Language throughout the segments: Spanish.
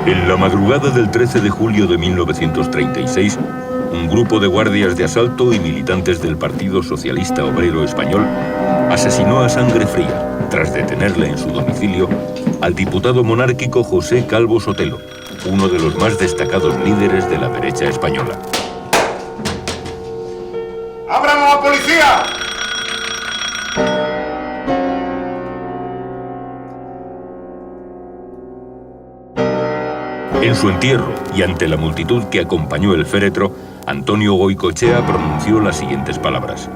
En la madrugada del 13 de julio de 1936, un grupo de guardias de asalto y militantes del Partido Socialista Obrero Español asesinó a sangre fría, tras detenerle en su domicilio, al diputado monárquico José Calvo Sotelo, uno de los más destacados líderes de la derecha española. ¡Abran a la policía! En su entierro y ante la multitud que acompañó el féretro, Antonio Goicoechea pronunció las siguientes palabras.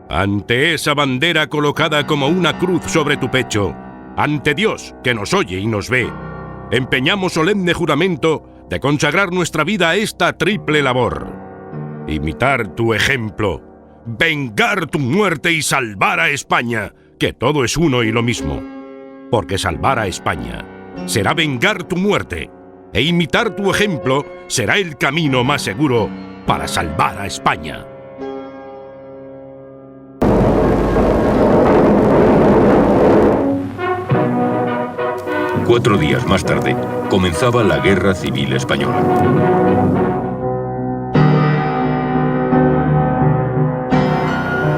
Ante esa bandera colocada como una cruz sobre tu pecho, ante Dios, que nos oye y nos ve, empeñamos solemne juramento de consagrar nuestra vida a esta triple labor. Imitar tu ejemplo, vengar tu muerte y salvar a España, que todo es uno y lo mismo. Porque salvar a España será vengar tu muerte, e imitar tu ejemplo será el camino más seguro para salvar a España. Cuatro días más tarde, comenzaba la Guerra Civil Española.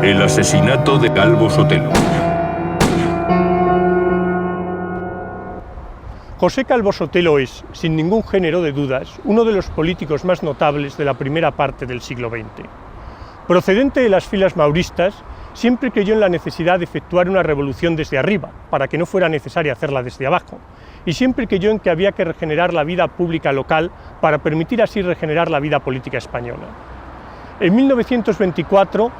El asesinato de Calvo Sotelo. José Calvo Sotelo es, sin ningún género de dudas, uno de los políticos más notables de la primera parte del siglo XX. Procedente de las filas mauristas, siempre creyó en la necesidad de efectuar una revolución desde arriba, para que no fuera necesaria hacerla desde abajo, y siempre creyó en que había que regenerar la vida pública local para permitir así regenerar la vida política española. En 1924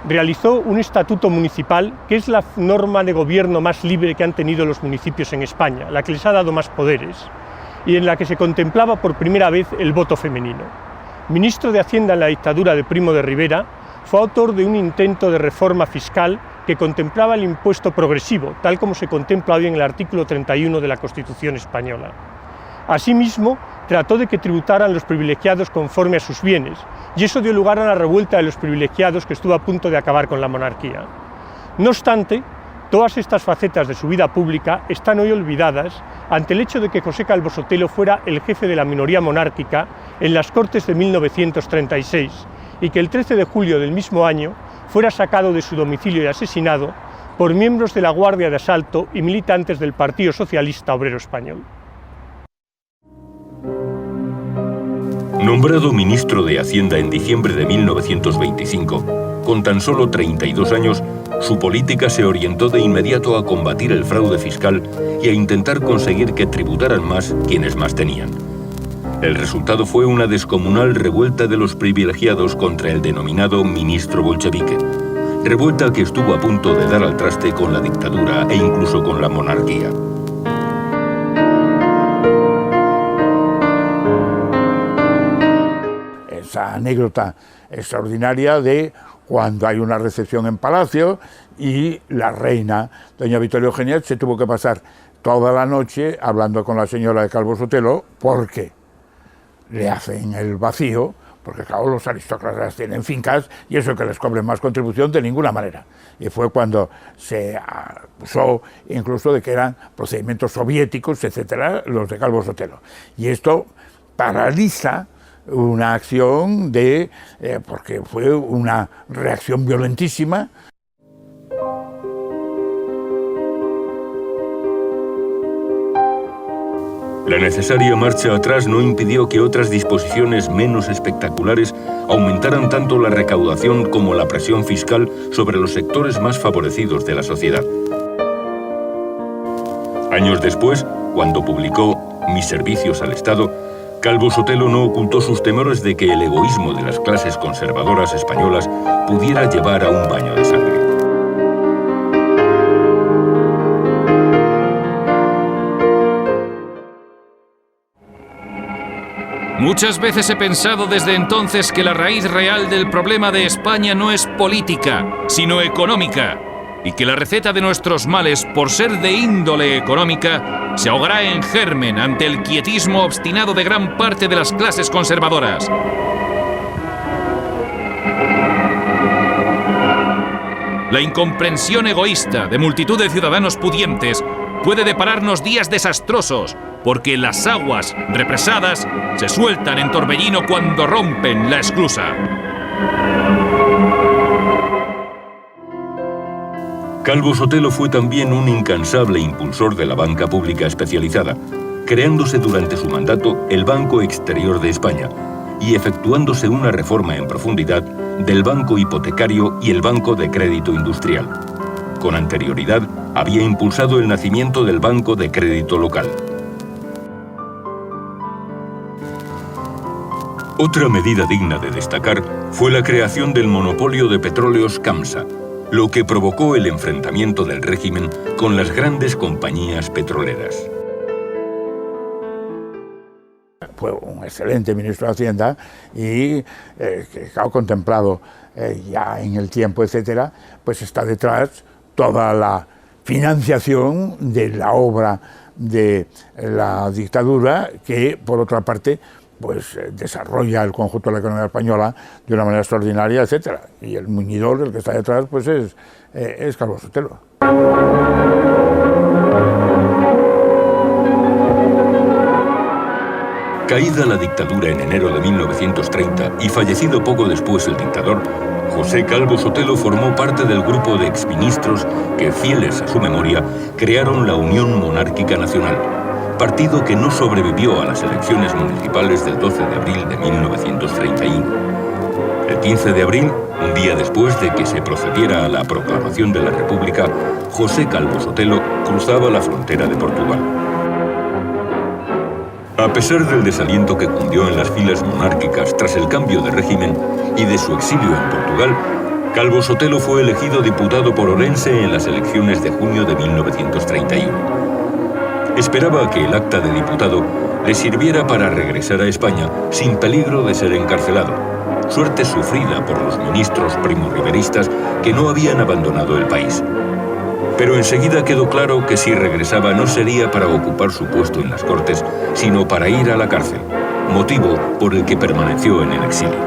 realizó un estatuto municipal que es la norma de gobierno más libre que han tenido los municipios en España, la que les ha dado más poderes, y en la que se contemplaba por primera vez el voto femenino. Ministro de Hacienda en la dictadura de Primo de Rivera, fue autor de un intento de reforma fiscal que contemplaba el impuesto progresivo, tal como se contempla hoy en el artículo 31 de la Constitución española. Asimismo, trató de que tributaran los privilegiados conforme a sus bienes, y eso dio lugar a la revuelta de los privilegiados que estuvo a punto de acabar con la monarquía. No obstante, todas estas facetas de su vida pública están hoy olvidadas ante el hecho de que José Calvo Sotelo fuera el jefe de la minoría monárquica en las Cortes de 1936 y que el 13 de julio del mismo año fuera sacado de su domicilio y asesinado por miembros de la Guardia de Asalto y militantes del Partido Socialista Obrero Español. Nombrado ministro de Hacienda en diciembre de 1925, con tan solo 32 años, su política se orientó de inmediato a combatir el fraude fiscal y a intentar conseguir que tributaran más quienes más tenían. El resultado fue una descomunal revuelta de los privilegiados contra el denominado ministro bolchevique, revuelta que estuvo a punto de dar al traste con la dictadura e incluso con la monarquía. Esa anécdota extraordinaria de cuando hay una recepción en Palacio y la reina, doña Victoria Eugenia, se tuvo que pasar toda la noche hablando con la señora de Calvo Sotelo porque le hacen el vacío, porque claro, los aristócratas tienen fincas y eso que les cobren más contribución de ninguna manera. Y fue cuando se acusó incluso de que eran procedimientos soviéticos, etcétera, los de Calvo Sotelo. Y esto paraliza una acción porque fue una reacción violentísima. La necesaria marcha atrás no impidió que otras disposiciones menos espectaculares aumentaran tanto la recaudación como la presión fiscal sobre los sectores más favorecidos de la sociedad. Años después, cuando publicó Mis servicios al Estado, Calvo Sotelo no ocultó sus temores de que el egoísmo de las clases conservadoras españolas pudiera llevar a un baño de sangre. Muchas veces he pensado desde entonces que la raíz real del problema de España no es política, sino económica, y que la receta de nuestros males, por ser de índole económica, se ahogará en germen ante el quietismo obstinado de gran parte de las clases conservadoras. La incomprensión egoísta de multitud de ciudadanos pudientes puede depararnos días desastrosos, porque las aguas represadas se sueltan en torbellino cuando rompen la esclusa. Calvo Sotelo fue también un incansable impulsor de la banca pública especializada, creándose durante su mandato el Banco Exterior de España y efectuándose una reforma en profundidad del Banco Hipotecario y el Banco de Crédito Industrial. Con anterioridad, había impulsado el nacimiento del Banco de Crédito Local. Otra medida digna de destacar fue la creación del monopolio de petróleos CAMSA, lo que provocó el enfrentamiento del régimen con las grandes compañías petroleras. Fue un excelente ministro de Hacienda y que ha contemplado ya en el tiempo, etcétera, pues está detrás toda la financiación de la obra de la dictadura que, por otra parte, pues desarrolla el conjunto de la economía española de una manera extraordinaria, etcétera. Y el muñidor, el que está detrás, pues es Calvo Sotelo. Caída la dictadura en enero de 1930 y fallecido poco después el dictador, José Calvo Sotelo formó parte del grupo de exministros que, fieles a su memoria, crearon la Unión Monárquica Nacional, partido que no sobrevivió a las elecciones municipales del 12 de abril de 1931. El 15 de abril, un día después de que se procediera a la proclamación de la República, José Calvo Sotelo cruzaba la frontera de Portugal. A pesar del desaliento que cundió en las filas monárquicas tras el cambio de régimen y de su exilio en Portugal, Calvo Sotelo fue elegido diputado por Orense en las elecciones de junio de 1931. Esperaba que el acta de diputado le sirviera para regresar a España sin peligro de ser encarcelado, suerte sufrida por los ministros primorriveristas que no habían abandonado el país. Pero enseguida quedó claro que si regresaba no sería para ocupar su puesto en las Cortes, sino para ir a la cárcel, motivo por el que permaneció en el exilio.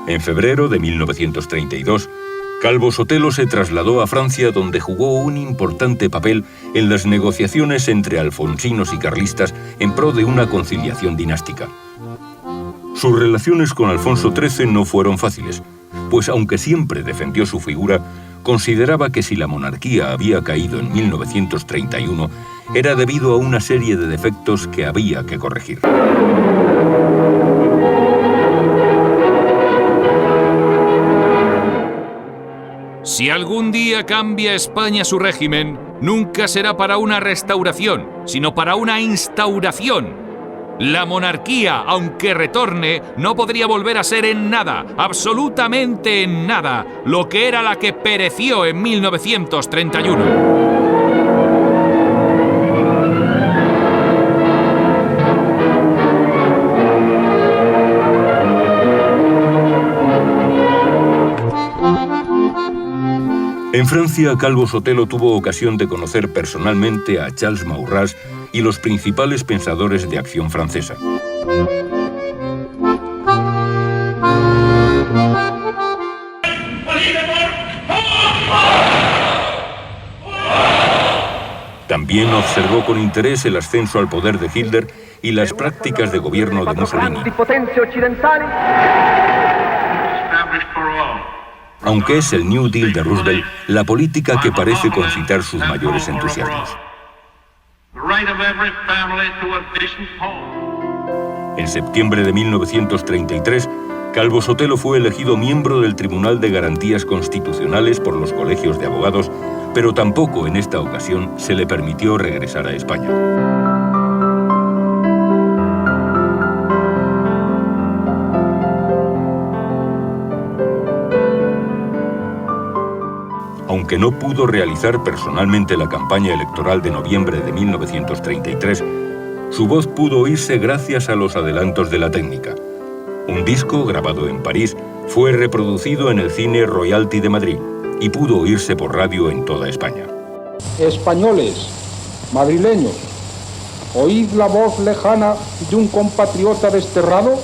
En febrero de 1932, Calvo Sotelo se trasladó a Francia, donde jugó un importante papel en las negociaciones entre alfonsinos y carlistas en pro de una conciliación dinástica. Sus relaciones con Alfonso XIII no fueron fáciles, pues aunque siempre defendió su figura, consideraba que si la monarquía había caído en 1931 era debido a una serie de defectos que había que corregir. Si algún día cambia España su régimen, nunca será para una restauración, sino para una instauración. La monarquía, aunque retorne, no podría volver a ser en nada, absolutamente en nada, lo que era la que pereció en 1931. En Francia, Calvo Sotelo tuvo ocasión de conocer personalmente a Charles Maurras y los principales pensadores de Acción Francesa. También observó con interés el ascenso al poder de Hitler y las prácticas de gobierno de Mussolini. Aunque es el New Deal de Roosevelt la política que parece concitar sus mayores entusiasmos. En septiembre de 1933, Calvo Sotelo fue elegido miembro del Tribunal de Garantías Constitucionales por los colegios de abogados, pero tampoco en esta ocasión se le permitió regresar a España. Aunque no pudo realizar personalmente la campaña electoral de noviembre de 1933, su voz pudo oírse gracias a los adelantos de la técnica. Un disco grabado en París fue reproducido en el Cine Royalty de Madrid y pudo oírse por radio en toda España. Españoles, madrileños, oíd la voz lejana de un compatriota desterrado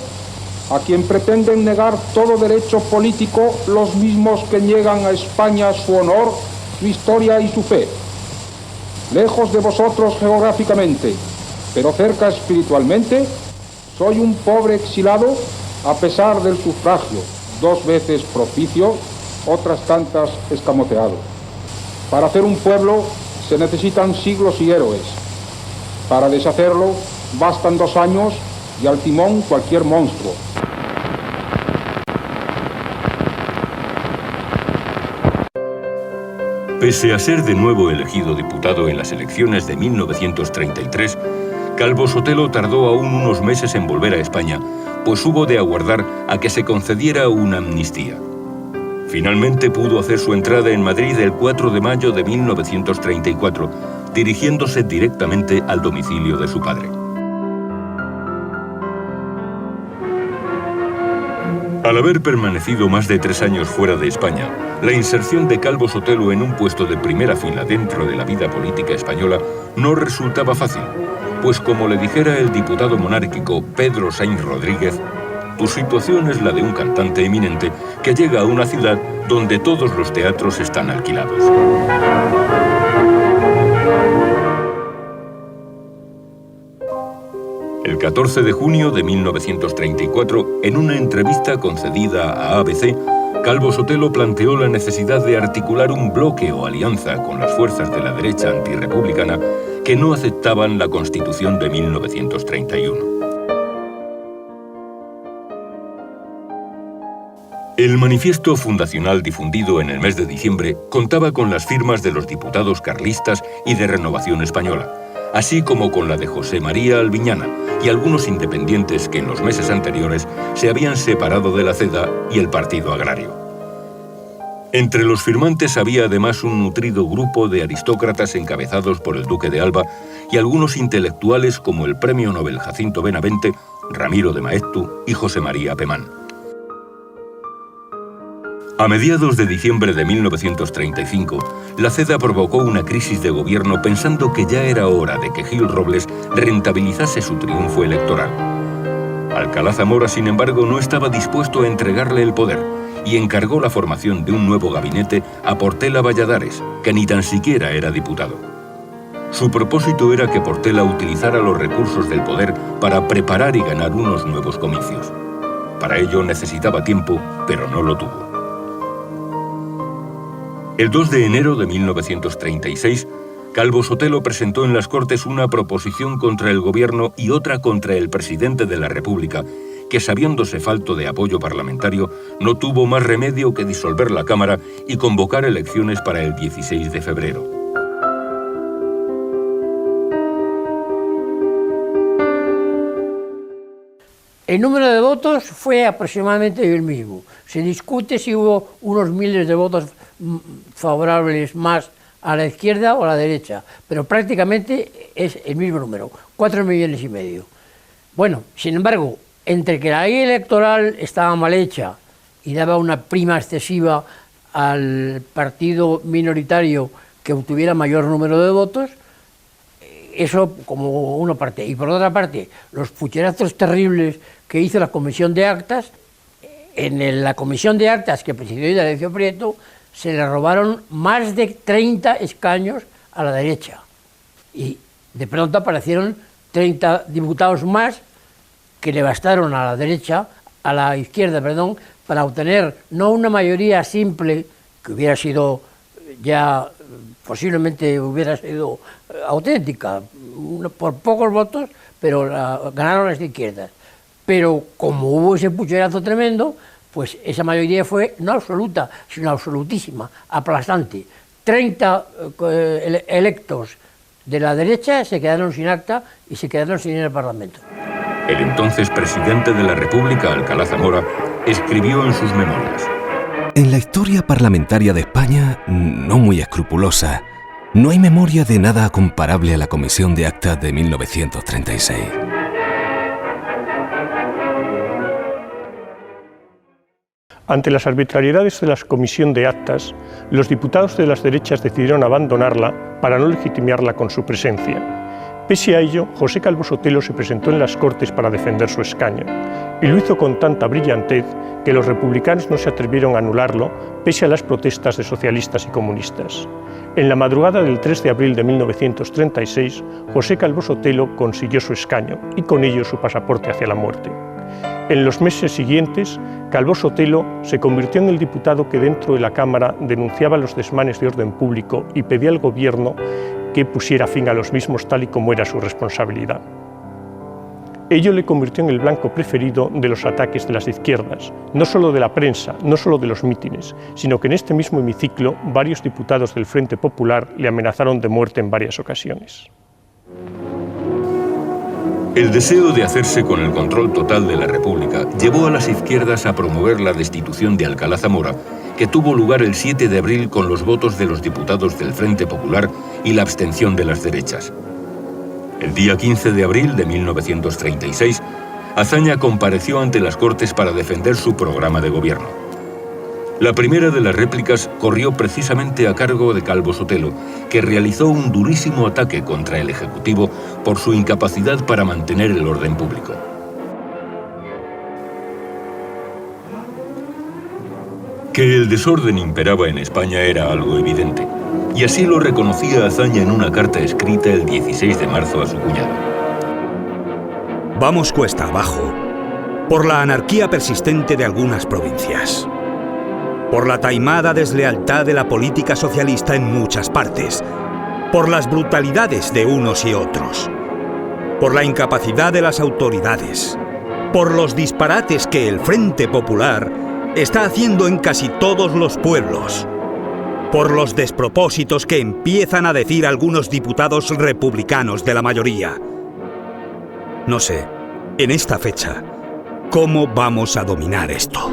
a quien pretenden negar todo derecho político los mismos que niegan a España su honor, su historia y su fe. Lejos de vosotros geográficamente, pero cerca espiritualmente, soy un pobre exilado a pesar del sufragio, 2 veces propicio, otras tantas escamoteado. Para hacer un pueblo se necesitan siglos y héroes. Para deshacerlo bastan 2 años y al timón cualquier monstruo. Pese a ser de nuevo elegido diputado en las elecciones de 1933, Calvo Sotelo tardó aún unos meses en volver a España, pues hubo de aguardar a que se concediera una amnistía. Finalmente pudo hacer su entrada en Madrid el 4 de mayo de 1934, dirigiéndose directamente al domicilio de su padre. Al haber permanecido más de 3 años fuera de España, la inserción de Calvo Sotelo en un puesto de primera fila dentro de la vida política española no resultaba fácil, pues como le dijera el diputado monárquico Pedro Sainz Rodríguez, tu situación es la de un cantante eminente que llega a una ciudad donde todos los teatros están alquilados. El 14 de junio de 1934, en una entrevista concedida a ABC, Calvo Sotelo planteó la necesidad de articular un bloque o alianza con las fuerzas de la derecha antirrepublicana que no aceptaban la Constitución de 1931. El manifiesto fundacional difundido en el mes de diciembre contaba con las firmas de los diputados carlistas y de Renovación Española, así como con la de José María Albiñana y algunos independientes que en los meses anteriores se habían separado de la CEDA y el Partido Agrario. Entre los firmantes había además un nutrido grupo de aristócratas encabezados por el Duque de Alba y algunos intelectuales como el Premio Nobel Jacinto Benavente, Ramiro de Maeztu y José María Pemán. A mediados de diciembre de 1935, la CEDA provocó una crisis de gobierno pensando que ya era hora de que Gil Robles rentabilizase su triunfo electoral. Alcalá Zamora, sin embargo, no estaba dispuesto a entregarle el poder y encargó la formación de un nuevo gabinete a Portela Valladares, que ni tan siquiera era diputado. Su propósito era que Portela utilizara los recursos del poder para preparar y ganar unos nuevos comicios. Para ello necesitaba tiempo, pero no lo tuvo. El 2 de enero de 1936, Calvo Sotelo presentó en las Cortes una proposición contra el gobierno y otra contra el presidente de la República, que sabiéndose falto de apoyo parlamentario, no tuvo más remedio que disolver la Cámara y convocar elecciones para el 16 de febrero. El número de votos fue aproximadamente el mismo. Se discute si hubo unos miles de votos favorables más a la izquierda o a la derecha, pero prácticamente es el mismo número, 4,5 millones. Bueno, sin embargo, entre que la ley electoral estaba mal hecha y daba una prima excesiva al partido minoritario que obtuviera mayor número de votos, eso como una parte. Y por otra parte, los pucherazos terribles que hizo la Comisión de Actas, en la Comisión de Actas que presidió Indalecio Prieto, se le robaron más de 30 escaños a la derecha. Y de pronto aparecieron 30 diputados más que le bastaron a la derecha, a la izquierda, perdón, para obtener no una mayoría simple, que hubiera sido ya, posiblemente hubiera sido auténtica, por pocos votos, pero ganaron las izquierdas. Pero como hubo ese pucherazo tremendo, pues esa mayoría fue no absoluta, sino absolutísima, aplastante. 30 electos de la derecha se quedaron sin acta y se quedaron sin ir al Parlamento. El entonces presidente de la República, Alcalá Zamora, escribió en sus memorias: en la historia parlamentaria de España, no muy escrupulosa, no hay memoria de nada comparable a la Comisión de Actas de 1936. Ante las arbitrariedades de la Comisión de Actas, los diputados de las derechas decidieron abandonarla para no legitimarla con su presencia. Pese a ello, José Calvo Sotelo se presentó en las Cortes para defender su escaño, y lo hizo con tanta brillantez que los republicanos no se atrevieron a anularlo, pese a las protestas de socialistas y comunistas. En la madrugada del 3 de abril de 1936, José Calvo Sotelo consiguió su escaño y con ello su pasaporte hacia la muerte. En los meses siguientes, Calvo Sotelo se convirtió en el diputado que dentro de la Cámara denunciaba los desmanes de orden público y pedía al gobierno que pusiera fin a los mismos tal y como era su responsabilidad. Ello le convirtió en el blanco preferido de los ataques de las izquierdas, no solo de la prensa, no solo de los mítines, sino que en este mismo hemiciclo varios diputados del Frente Popular le amenazaron de muerte en varias ocasiones. El deseo de hacerse con el control total de la República llevó a las izquierdas a promover la destitución de Alcalá Zamora, que tuvo lugar el 7 de abril con los votos de los diputados del Frente Popular y la abstención de las derechas. El día 15 de abril de 1936, Azaña compareció ante las Cortes para defender su programa de gobierno. La primera de las réplicas corrió precisamente a cargo de Calvo Sotelo, que realizó un durísimo ataque contra el Ejecutivo por su incapacidad para mantener el orden público. Que el desorden imperaba en España era algo evidente, y así lo reconocía Azaña en una carta escrita el 16 de marzo a su cuñado. Vamos cuesta abajo por la anarquía persistente de algunas provincias, por la taimada deslealtad de la política socialista en muchas partes, por las brutalidades de unos y otros, por la incapacidad de las autoridades, por los disparates que el Frente Popular está haciendo en casi todos los pueblos, por los despropósitos que empiezan a decir algunos diputados republicanos de la mayoría. No sé, en esta fecha, ¿cómo vamos a dominar esto?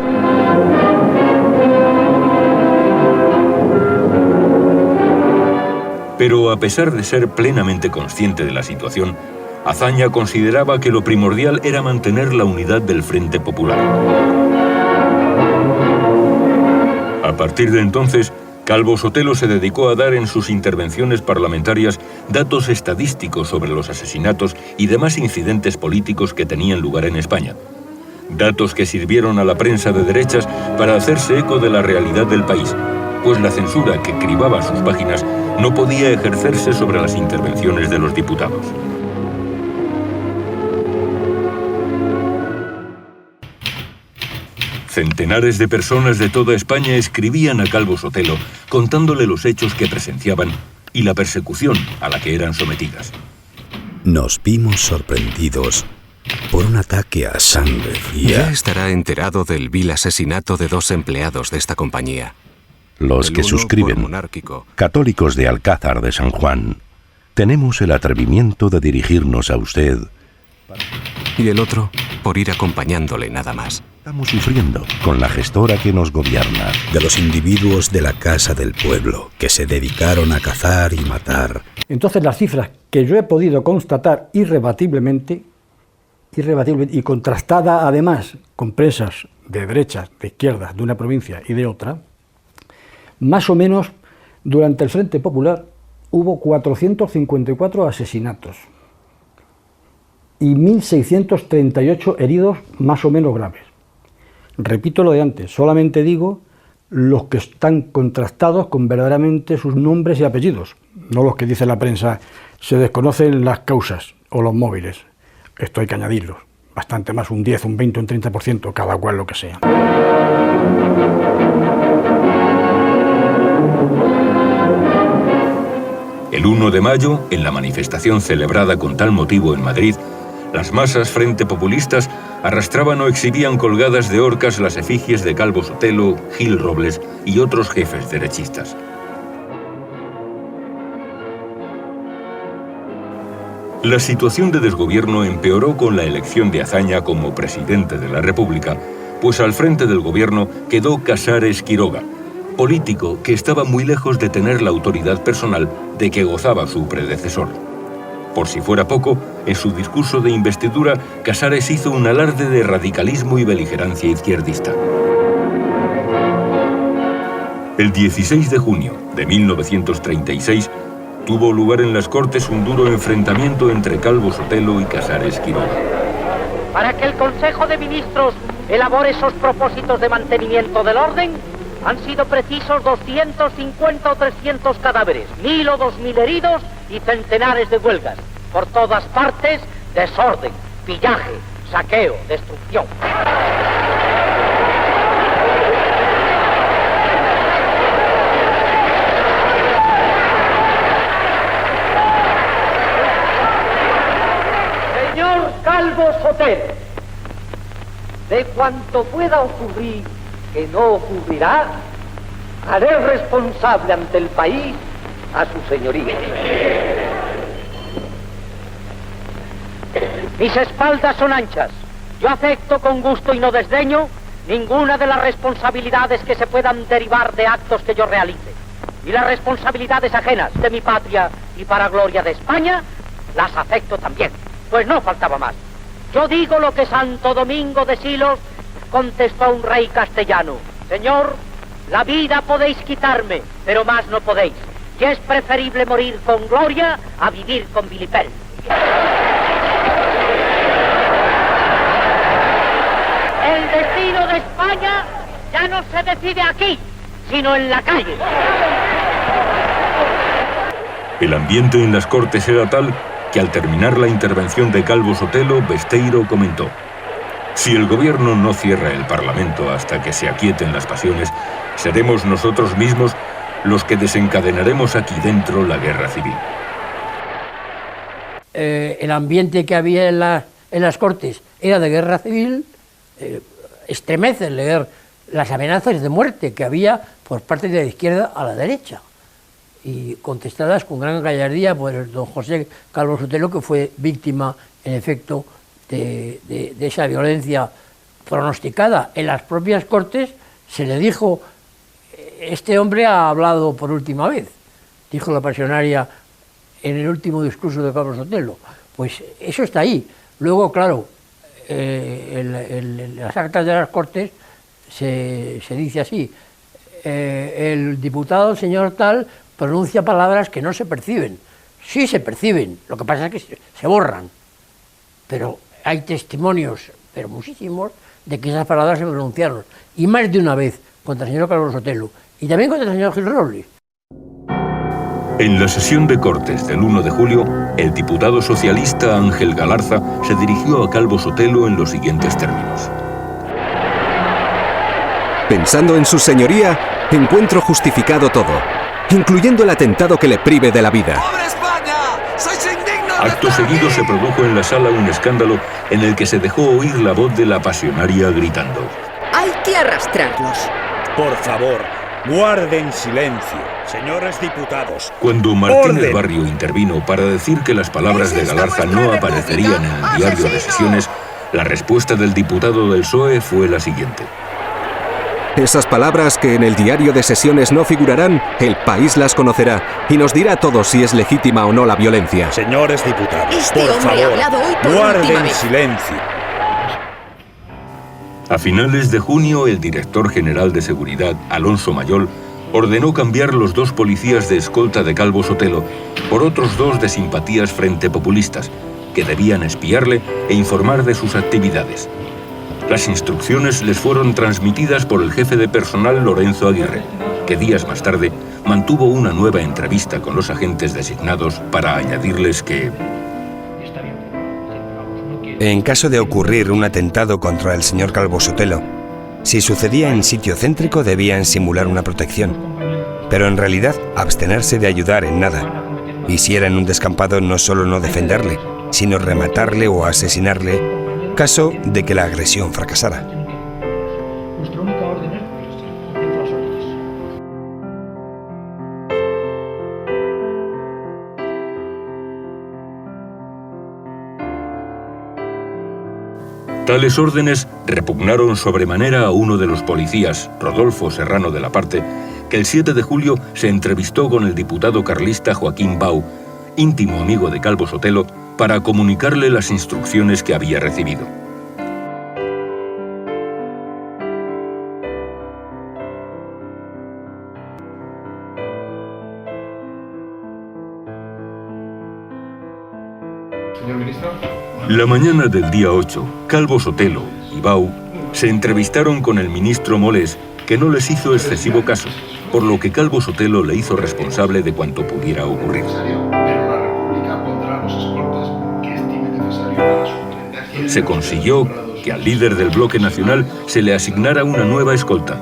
Pero a pesar de ser plenamente consciente de la situación, Azaña consideraba que lo primordial era mantener la unidad del Frente Popular. A partir de entonces, Calvo Sotelo se dedicó a dar en sus intervenciones parlamentarias datos estadísticos sobre los asesinatos y demás incidentes políticos que tenían lugar en España. Datos que sirvieron a la prensa de derechas para hacerse eco de la realidad del país, pues la censura que cribaba sus páginas no podía ejercerse sobre las intervenciones de los diputados. Centenares de personas de toda España escribían a Calvo Sotelo contándole los hechos que presenciaban y la persecución a la que eran sometidas. Nos vimos sorprendidos por un ataque a sangre fría. Ya estará enterado del vil asesinato de 2 empleados de esta compañía. Los que suscriben, católicos de Alcázar de San Juan, tenemos el atrevimiento de dirigirnos a usted. Y el otro, por ir acompañándole nada más. Estamos sufriendo con la gestora que nos gobierna. De los individuos de la Casa del Pueblo, que se dedicaron a cazar y matar. Entonces las cifras que yo he podido constatar irrebatiblemente y contrastada además con presas de derechas, de izquierdas, de una provincia y de otra, más o menos durante el Frente Popular hubo 454 asesinatos y 1.638 heridos más o menos graves. Repito lo de antes, solamente digo los que están contrastados con verdaderamente sus nombres y apellidos, no los que dice la prensa, se desconocen las causas o los móviles. Esto hay que añadirlos, bastante más, un 10, un 20, un 30%, cada cual lo que sea. El 1 de mayo, en la manifestación celebrada con tal motivo en Madrid, las masas frente populistas arrastraban o exhibían colgadas de horcas las efigies de Calvo Sotelo, Gil Robles y otros jefes derechistas. La situación de desgobierno empeoró con la elección de Azaña como presidente de la República, pues al frente del gobierno quedó Casares Quiroga, político que estaba muy lejos de tener la autoridad personal de que gozaba su predecesor. Por si fuera poco, en su discurso de investidura, Casares hizo un alarde de radicalismo y beligerancia izquierdista. El 16 de junio de 1936, tuvo lugar en las Cortes un duro enfrentamiento entre Calvo Sotelo y Casares Quiroga. Para que el Consejo de Ministros elabore esos propósitos de mantenimiento del orden, han sido precisos 250 o 300 cadáveres, 1000 o 2000 heridos y centenares de huelgas. Por todas partes, desorden, pillaje, saqueo, destrucción. Señor Calvo Sotelo, de cuanto pueda ocurrir que no ocurrirá, haré responsable ante el país a su señoría. Mis espaldas son anchas. Yo acepto con gusto y no desdeño ninguna de las responsabilidades que se puedan derivar de actos que yo realice. Y las responsabilidades ajenas de mi patria y para gloria de España, las acepto también. Pues no faltaba más. Yo digo lo que Santo Domingo de Silos contestó a un rey castellano. Señor, la vida podéis quitarme, pero más no podéis. Y es preferible morir con gloria a vivir con vilipendio. El destino de España ya no se decide aquí, sino en la calle. El ambiente en las Cortes era tal que al terminar la intervención de Calvo Sotelo, Besteiro comentó: si el gobierno no cierra el Parlamento hasta que se aquieten las pasiones, seremos nosotros mismos los que desencadenaremos aquí dentro la guerra civil. El ambiente que había en las Cortes era de guerra civil. Estremece leer las amenazas de muerte que había por parte de la izquierda a la derecha, y contestadas con gran gallardía por el don José Calvo Sotelo, que fue víctima, en efecto, de esa violencia pronosticada. En las propias Cortes se le dijo: este hombre ha hablado por última vez, dijo la pasionaria en el último discurso de Calvo Sotelo. Pues eso está ahí. Luego, claro, en las actas de las Cortes se dice así: el diputado, el señor tal, pronuncia palabras que no se perciben. Sí se perciben, lo que pasa es que se borran. Pero hay testimonios, pero muchísimos, de que esas palabras se pronunciaron. Y más de una vez contra el señor Calvo Sotelo. Y también contra el señor Gil Robles. En la sesión de Cortes del 1 de julio, el diputado socialista Ángel Galarza se dirigió a Calvo Sotelo en los siguientes términos: pensando en su señoría, encuentro justificado todo, incluyendo el atentado que le prive de la vida. Acto seguido se produjo en la sala un escándalo en el que se dejó oír la voz de la pasionaria gritando: hay que arrastrarlos. Por favor, guarden silencio, señores diputados. Cuando Martínez Barrio intervino para decir que las palabras de Galarza no aparecerían en el diario de sesiones, la respuesta del diputado del PSOE fue la siguiente: esas palabras que en el diario de sesiones no figurarán, el país las conocerá y nos dirá a todos si es legítima o no la violencia. Señores diputados, por favor, guarden silencio. A finales de junio, el director general de Seguridad, Alonso Mayol, ordenó cambiar los 2 policías de escolta de Calvo Sotelo por otros 2 de simpatías frente populistas, que debían espiarle e informar de sus actividades. Las instrucciones les fueron transmitidas por el jefe de personal Lorenzo Aguirre, que días más tarde mantuvo una nueva entrevista con los agentes designados para añadirles que: en caso de ocurrir un atentado contra el señor Calvo Sotelo, si sucedía en sitio céntrico debían simular una protección, pero en realidad abstenerse de ayudar en nada. Y si era en un descampado, no solo no defenderle, sino rematarle o asesinarle, caso de que la agresión fracasara. Nuestra única orden es cumplir las órdenes. Tales órdenes repugnaron sobremanera a uno de los policías, Rodolfo Serrano de la Parte, que el 7 de julio se entrevistó con el diputado carlista Joaquín Bau, íntimo amigo de Calvo Sotelo, para comunicarle las instrucciones que había recibido. La mañana del día 8, Calvo Sotelo y Bau se entrevistaron con el ministro Molés, que no les hizo excesivo caso, por lo que Calvo Sotelo le hizo responsable de cuanto pudiera ocurrir. Se consiguió que al líder del bloque nacional se le asignara una nueva escolta,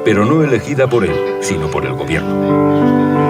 pero no elegida por él, sino por el gobierno.